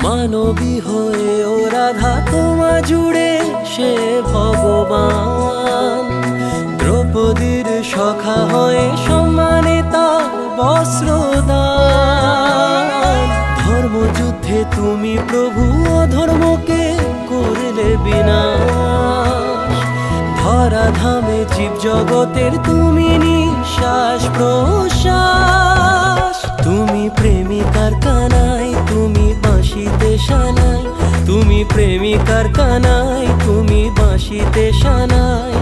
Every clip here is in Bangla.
মানবী হয়ে ও রাধা তোমা জুড়ে সে ভগবান। দ্রৌপদীর সখা হয়ে সম্মানে তার বস্ত্রদান। ধর্মযুদ্ধে তুমি প্রভু অধর্মকে করলে বিনাশ। ধরাধামে জীব জগতের তুমি নিঃশ্বাস প্রশ্বাস। তুমি প্রেমিকার কানাই, তুমি বাঁশিতে সানাই। তুমি প্রেমিকার কানাই, তুমি বাঁশিতে সানাই।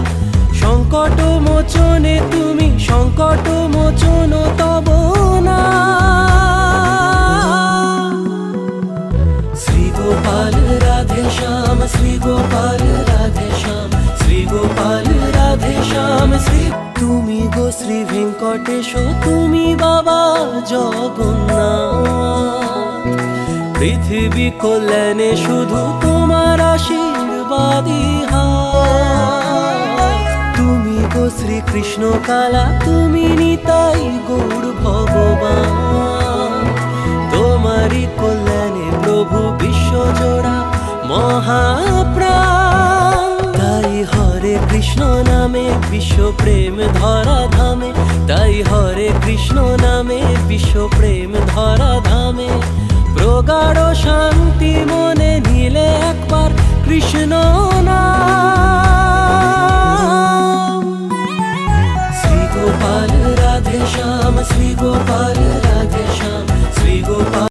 সংকট মোচনে তুমি সংকট মোচন তব না। শ্রী গোপাল রাধে শ্যাম, শ্রী গোপাল রাধে শ্যাম, শ্রী গোপাল রাধে শ্যাম। শ্রী তুমি গো শ্রী ভেঙ্কটেশ, তুমি বাবা জগন্নাথ। পৃথিবী কল্যাণে শুধু তোমার আশীর্বাদী হাত। তুমি গো শ্রীকৃষ্ণ কালা, তুমি নিতাই গৌর ভগবান। তোমারই কল্যাণে প্রভু বিশ্বজোড়া মহাপ্রাণ। তাই হরে কৃষ্ণ নামে বিশ্ব প্রেম ধরা ধামে। তাই হরে কৃষ্ণ নামে বিশ্ব প্রেম ধরা ধামে। প্রগাঢ় শান্তি মনে নিলে এক